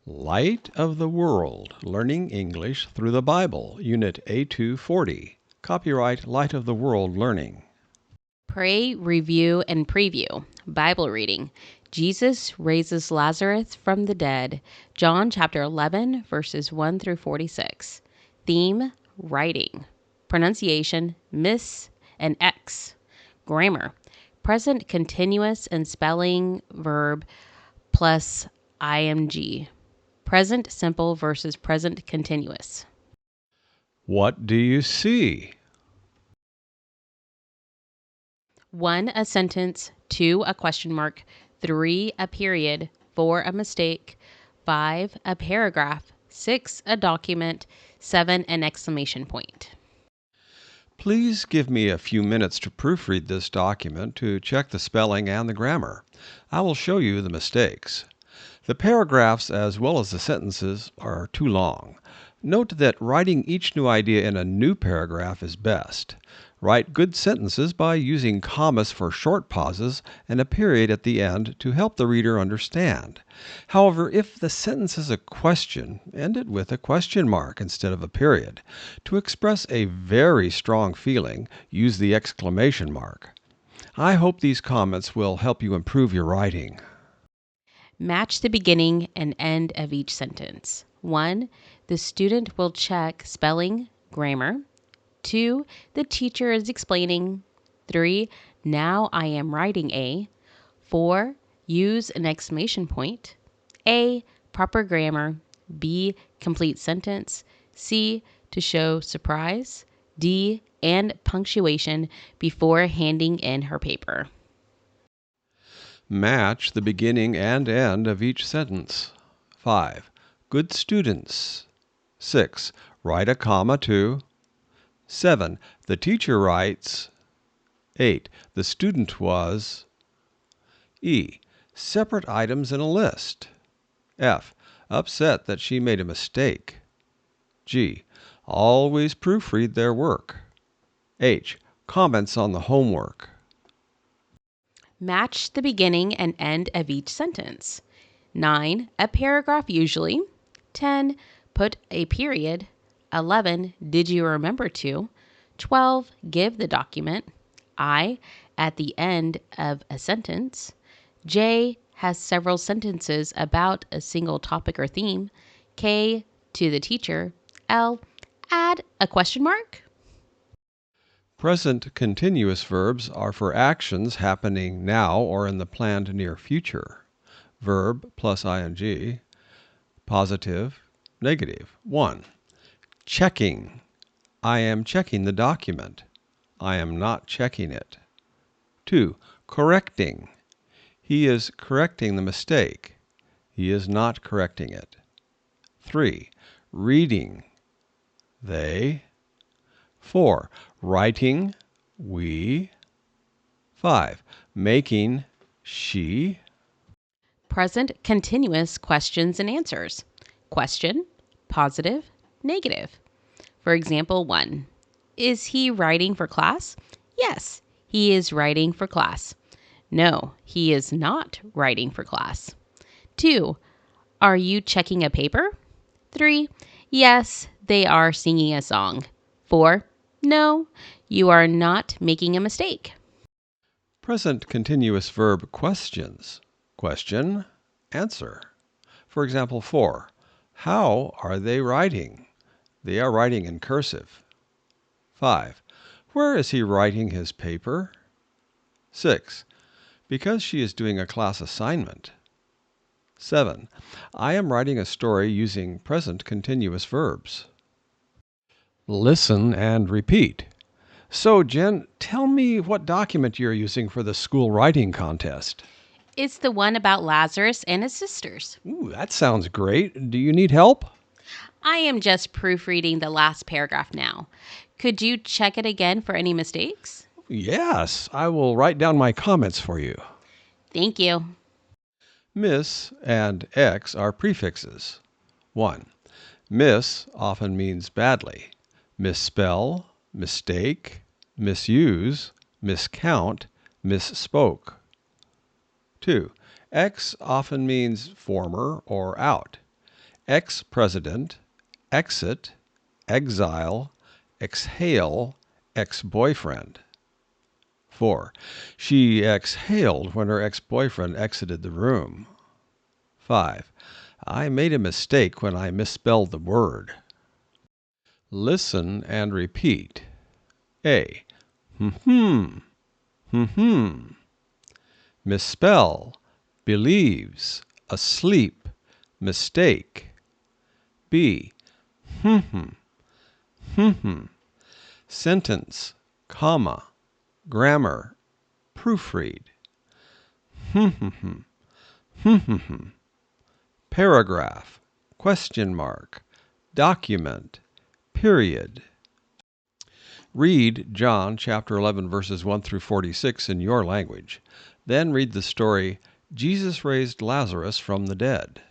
Light of the World, Learning English Through the Bible, Unit A240. Copyright Light of the World Learning. Pray, review, and preview. Bible reading. Jesus raises Lazarus from the dead. John chapter 11, verses 1 through 46. Theme, writing. Pronunciation, miss and X. Grammar, present continuous and spelling verb plus ing. Present simple versus present continuous. What do you see? 1, a sentence. 2, a question mark. 3, a period. 4, a mistake. 5, a paragraph. 6, a document. 7, an exclamation point. Please give me a few minutes to proofread this document to check the spelling and the grammar. I will show you the mistakes. The paragraphs as well as the sentences are too long. Note that writing each new idea in a new paragraph is best. Write good sentences by using commas for short pauses and a period at the end to help the reader understand. However, if the sentence is a question, end it with a question mark instead of a period. To express a very strong feeling, use the exclamation mark. I hope these comments will help you improve your writing. Match the beginning and end of each sentence. 1, the student will check spelling, grammar. 2, the teacher is explaining. 3, now I am writing a. 4, use an exclamation point. A, proper grammar. B, complete sentence. C, to show surprise. D, and punctuation before handing in her paper. Match the beginning and end of each sentence. 5. Good students. 6. Write a comma to. 7. The teacher writes. 8. The student was. E. Separate items in a list. F. Upset that she made a mistake. G. Always proofread their work. H. Comments on the homework. Match the beginning and end of each sentence. 9, a paragraph usually. 10, put a period. 11, did you remember to? 12, give the document. I, at the end of a sentence. J, has several sentences about a single topic or theme. K, to the teacher. L, add a question mark. Present continuous verbs are for actions happening now or in the planned near future. Verb plus ing. Positive, negative. 1. Checking. I am checking the document. I am not checking it. 2. Correcting. He is correcting the mistake. He is not correcting it. 3. Reading. They. 4. Writing, we. 5. Making, she. Present continuous questions and answers. Question, positive, negative. For example, 1. Is he writing for class? Yes, he is writing for class. No, he is not writing for class. 2. Are you checking a paper? 3. Yes, they are singing a song. 4. No, you are not making a mistake. Present continuous verb questions. Question, answer. For example, 4. How are they writing? They are writing in cursive. 5. Where is he writing his paper? 6. Because she is doing a class assignment. 7. I am writing a story using present continuous verbs. Listen and repeat. So, Jen, tell me what document you're using for the school writing contest. It's the one about Lazarus and his sisters. Ooh, that sounds great. Do you need help? I am just proofreading the last paragraph now. Could you check it again for any mistakes? Yes, I will write down my comments for you. Thank you. Miss and X are prefixes. 1. Miss often means badly. Misspell, mistake, misuse, miscount, misspoke. 2. X often means former or out. ex-president, exit, exile, exhale, ex-boyfriend. 4. She exhaled when her ex-boyfriend exited the room. 5. I made a mistake when I misspelled the word. Listen and repeat. A. Hmm. Misspell. Believes. Asleep. Mistake. B. Sentence. Comma. Grammar. Proofread. Paragraph. Question mark. Document. Period. Read John chapter 11 verses 1 through 46 in your language. Then read the story, Jesus Raised Lazarus from the Dead.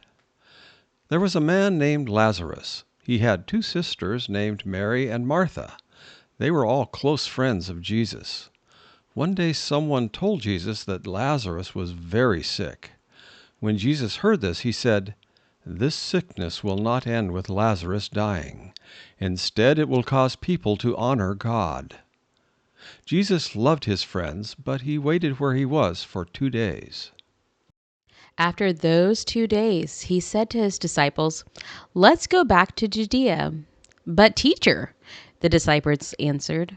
There was a man named Lazarus. He had 2 sisters named Mary and Martha. They were all close friends of Jesus. One day someone told Jesus that Lazarus was very sick. When Jesus heard this, he said, "This sickness will not end with Lazarus dying. Instead, it will cause people to honor God." Jesus loved his friends, but he waited where he was for 2 days. After those 2 days, he said to his disciples, "Let's go back to Judea." "But teacher," the disciples answered,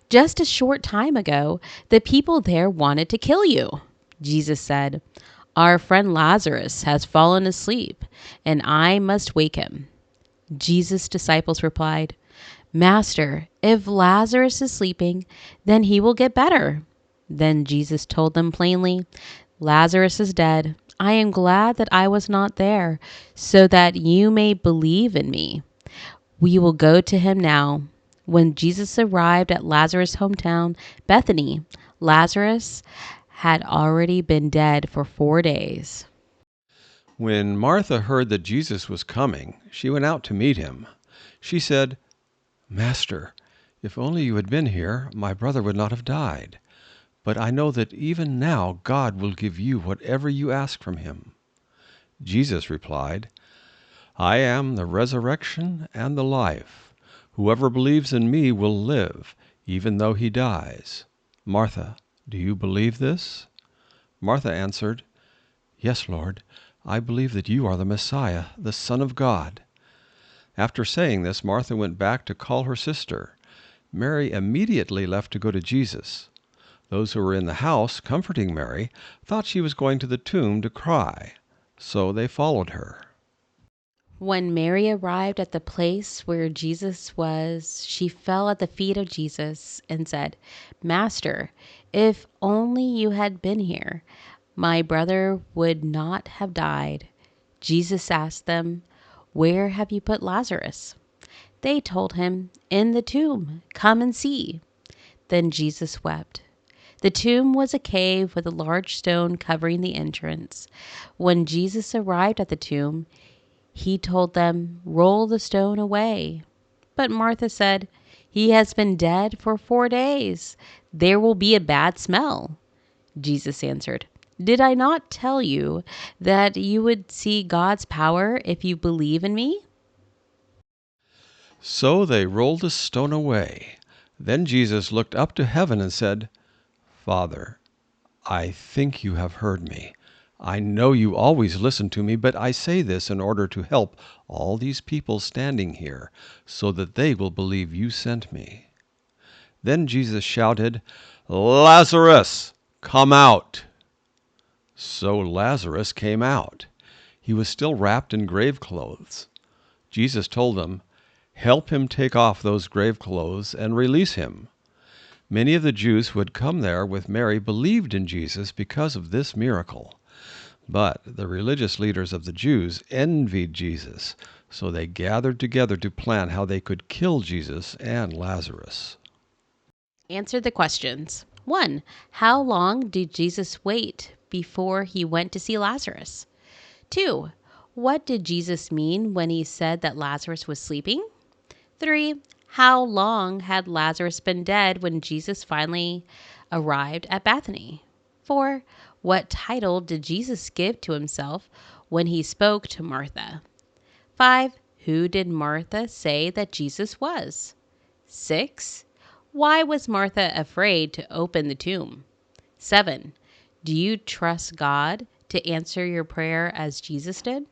"just a short time ago, the people there wanted to kill you." Jesus said, "Our friend Lazarus has fallen asleep, and I must wake him." Jesus' disciples replied, "Master, if Lazarus is sleeping, then he will get better." Then Jesus told them plainly, "Lazarus is dead. I am glad that I was not there, so that you may believe in me. We will go to him now." When Jesus arrived at Lazarus' hometown, Bethany, Lazarus had already been dead for 4 days. When Martha heard that Jesus was coming, she went out to meet him. She said, "Master, if only you had been here, my brother would not have died. But I know that even now God will give you whatever you ask from him." Jesus replied, "I am the resurrection and the life. Whoever believes in me will live, even though he dies. Martha, do you believe this?" Martha answered, "Yes, Lord, I believe that you are the Messiah, the Son of God." After saying this, Martha went back to call her sister. Mary immediately left to go to Jesus. Those who were in the house, comforting Mary, thought she was going to the tomb to cry, so they followed her. When Mary arrived at the place where Jesus was, she fell at the feet of Jesus and said, "Master, if only you had been here, my brother would not have died." Jesus asked them, "Where have you put Lazarus?" They told him, "In the tomb. Come and see." Then Jesus wept. The tomb was a cave with a large stone covering the entrance. When Jesus arrived at the tomb, he told them, "Roll the stone away." But Martha said, "He has been dead for 4 days. There will be a bad smell." Jesus answered, "Did I not tell you that you would see God's power if you believe in me?" So they rolled the stone away. Then Jesus looked up to heaven and said, "Father, I think you have heard me. I know you always listen to me, but I say this in order to help all these people standing here, so that they will believe you sent me." Then Jesus shouted, "Lazarus, come out!" So Lazarus came out. He was still wrapped in grave clothes. Jesus told them, "Help him take off those grave clothes and release him." Many of the Jews who had come there with Mary believed in Jesus because of this miracle. But the religious leaders of the Jews envied Jesus, so they gathered together to plan how they could kill Jesus and Lazarus. Answer the questions. 1. How long did Jesus wait before he went to see Lazarus? 2. What did Jesus mean when he said that Lazarus was sleeping? 3. How long had Lazarus been dead when Jesus finally arrived at Bethany? 4. What title did Jesus give to himself when he spoke to Martha? 5. Who did Martha say that Jesus was? 6. Why was Martha afraid to open the tomb? 7. Do you trust God to answer your prayer as Jesus did?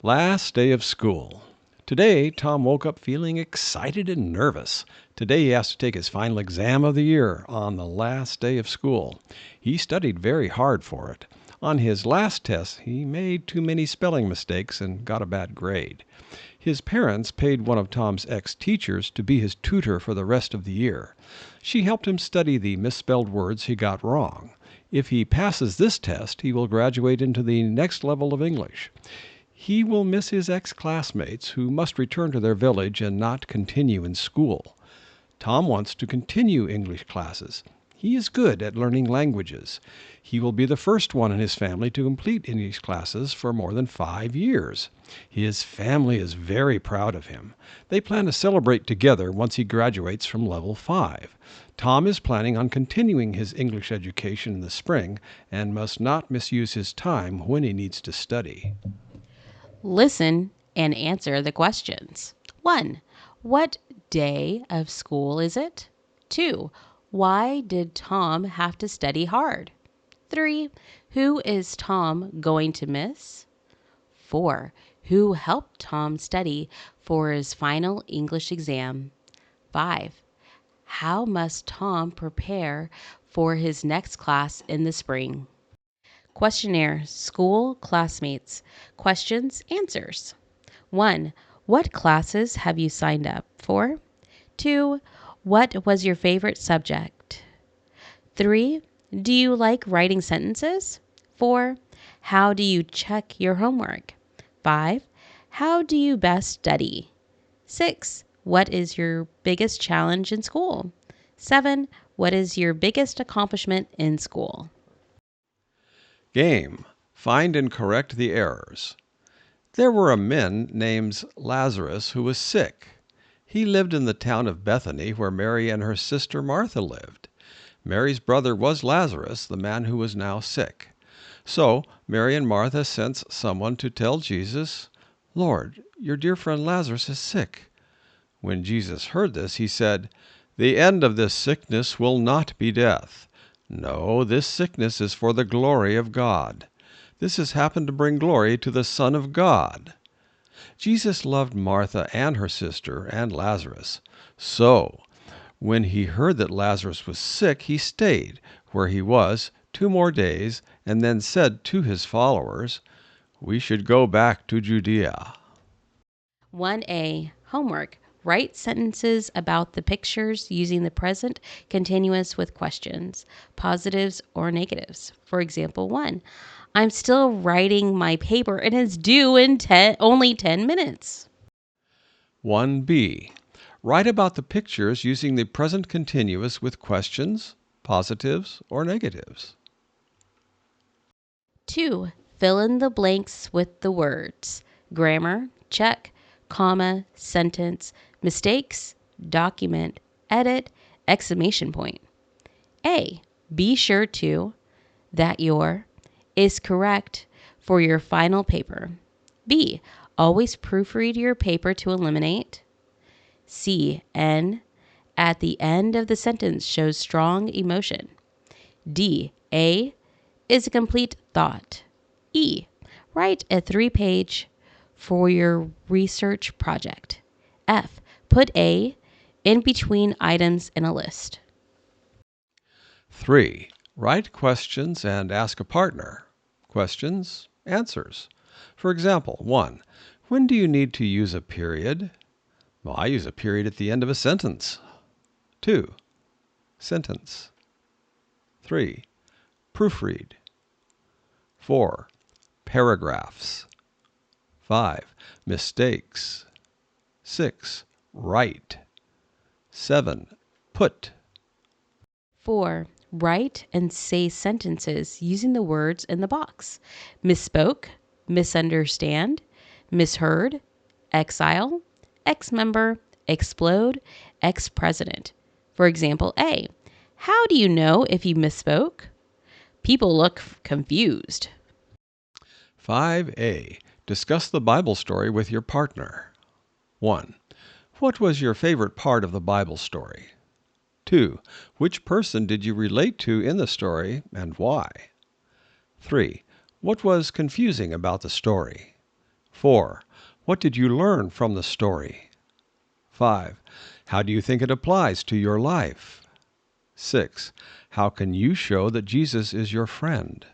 Last day of school. Today, Tom woke up feeling excited and nervous. Today, he has to take his final exam of the year on the last day of school. He studied very hard for it. On his last test, he made too many spelling mistakes and got a bad grade. His parents paid one of Tom's ex-teachers to be his tutor for the rest of the year. She helped him study the misspelled words he got wrong. If he passes this test, he will graduate into the next level of English. He will miss his ex-classmates who must return to their village and not continue in school. Tom wants to continue English classes. He is good at learning languages. He will be the first one in his family to complete English classes for more than 5 years. His family is very proud of him. They plan to celebrate together once he graduates from level 5. Tom is planning on continuing his English education in the spring and must not misuse his time when he needs to study. Listen and answer the questions. 1. What day of school is it? 2. Why did Tom have to study hard? 3. Who is Tom going to miss? 4. Who helped Tom study for his final English exam? 5. How must Tom prepare for his next class in the spring? Questionnaire, school, classmates. Questions, answers. 1. What classes have you signed up for? 2. What was your favorite subject? 3. Do you like writing sentences? 4. How do you check your homework? 5. How do you best study? 6. What is your biggest challenge in school? 7. What is your biggest accomplishment in school? Game. Find and correct the errors. There were a man named Lazarus who was sick. He lived in the town of Bethany, where Mary and her sister Martha lived. Mary's brother was Lazarus, the man who was now sick. So Mary and Martha sent someone to tell Jesus, "Lord, your dear friend Lazarus is sick." When Jesus heard this, he said, "The end of this sickness will not be death. No, this sickness is for the glory of God. This has happened to bring glory to the Son of God." Jesus loved Martha and her sister and Lazarus. So, when he heard that Lazarus was sick, he stayed where he was 2 more days and then said to his followers, "We should go back to Judea." 1A. Homework. Write sentences about the pictures using the present continuous with questions, positives or negatives. For example, 1. I'm still writing my paper and it's due in only 10 minutes. 1B. Write about the pictures using the present continuous with questions, positives, or negatives. 2. Fill in the blanks with the words. Grammar, check, comma, sentence, mistakes, document, edit, exclamation point. A. Be sure to that your is correct for your final paper. B. Always proofread your paper to eliminate. C. N. At the end of the sentence shows strong emotion. D. A. Is a complete thought. E. Write a 3-page for your research project. F. Put A in between items in a list. 3. Write questions and ask a partner. Questions, answers. For example, 1. When do you need to use a period? Well, I use a period at the end of a sentence. 2. Sentence. 3. Proofread. 4. Paragraphs. 5. Mistakes. 6. Write. 7. Put. 4. Write and say sentences using the words in the box. Misspoke, misunderstand, misheard, exile, ex-member, explode, ex-president. For example, A. How do you know if you misspoke? People look confused. 5A. Discuss the Bible story with your partner. 1. What was your favorite part of the Bible story? 2. Which person did you relate to in the story and why? 3. What was confusing about the story? 4. What did you learn from the story? 5. How do you think it applies to your life? 6. How can you show that Jesus is your friend?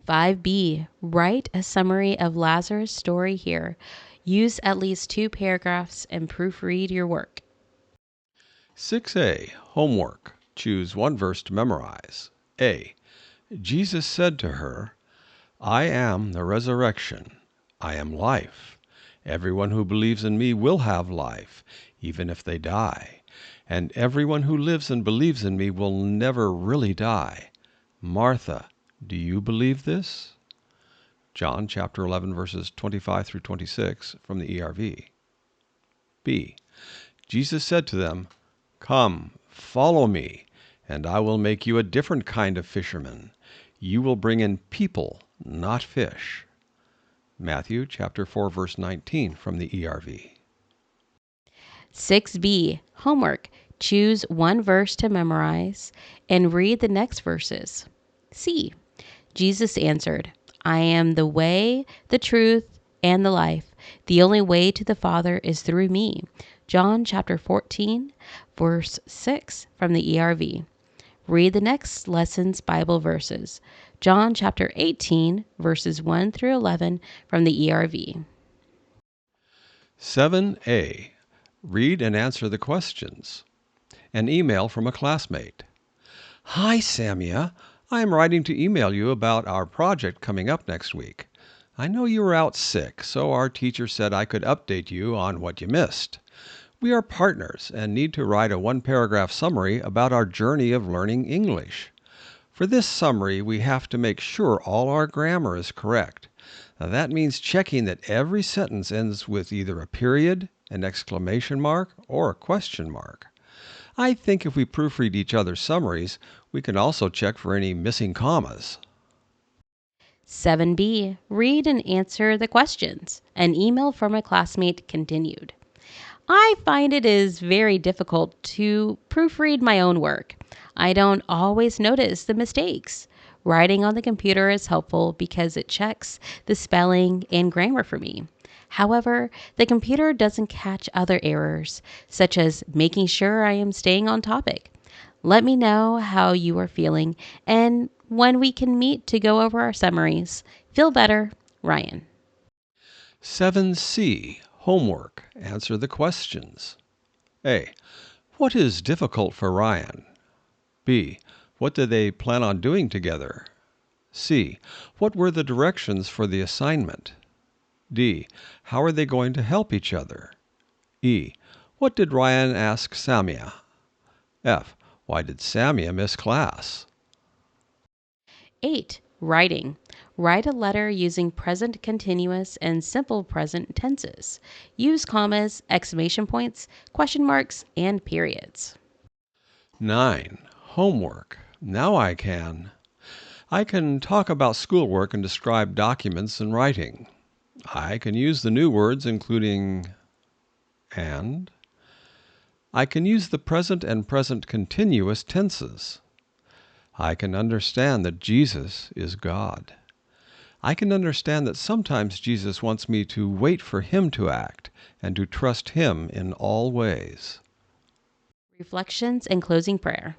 5B, write a summary of Lazarus' story here. Use at least 2 paragraphs and proofread your work. 6A, homework. Choose one verse to memorize. A. Jesus said to her, I am the resurrection. I am life. Everyone who believes in me will have life, even if they die. And everyone who lives and believes in me will never really die. Martha, do you believe this? John chapter 11, verses 25 through 26 from the ERV. B. Jesus said to them, Come, follow me, and I will make you a different kind of fishermen. You will bring in people, not fish. Matthew chapter 4, verse 19 from the ERV. 6B, homework. Choose one verse to memorize and read the next verses. C. Jesus answered, I am the way, the truth, and the life. The only way to the Father is through me. John chapter 14, verse 6 from the ERV. Read the next lesson's Bible verses. John chapter 18, verses 1 through 11 from the ERV. 7A. Read and answer the questions. An email from a classmate. Hi, Samia. I am writing to email you about our project coming up next week. I know you were out sick, so our teacher said I could update you on what you missed. We are partners and need to write a 1-paragraph summary about our journey of learning English. For this summary, we have to make sure all our grammar is correct. Now, that means checking that every sentence ends with either a period, an exclamation mark, or a question mark. I think if we proofread each other's summaries, we can also check for any missing commas. 7B, read and answer the questions. An email from a classmate continued. I find it is very difficult to proofread my own work. I don't always notice the mistakes. Writing on the computer is helpful because it checks the spelling and grammar for me. However, the computer doesn't catch other errors, such as making sure I am staying on topic. Let me know how you are feeling and when we can meet to go over our summaries. Feel better, Ryan. 7C. Homework. Answer the questions. A. What is difficult for Ryan? B. What did they plan on doing together? C. What were the directions for the assignment? D. How are they going to help each other? E. What did Ryan ask Samia? F. Why did Samia miss class? 8. Writing. Write a letter using present continuous and simple present tenses. Use commas, exclamation points, question marks, and periods. 9. Homework. Now I can talk about schoolwork and describe documents in writing. I can use the new words including and. I can use the present and present continuous tenses. I can understand that Jesus is God. I can understand that sometimes Jesus wants me to wait for him to act and to trust him in all ways. Reflections and closing prayer.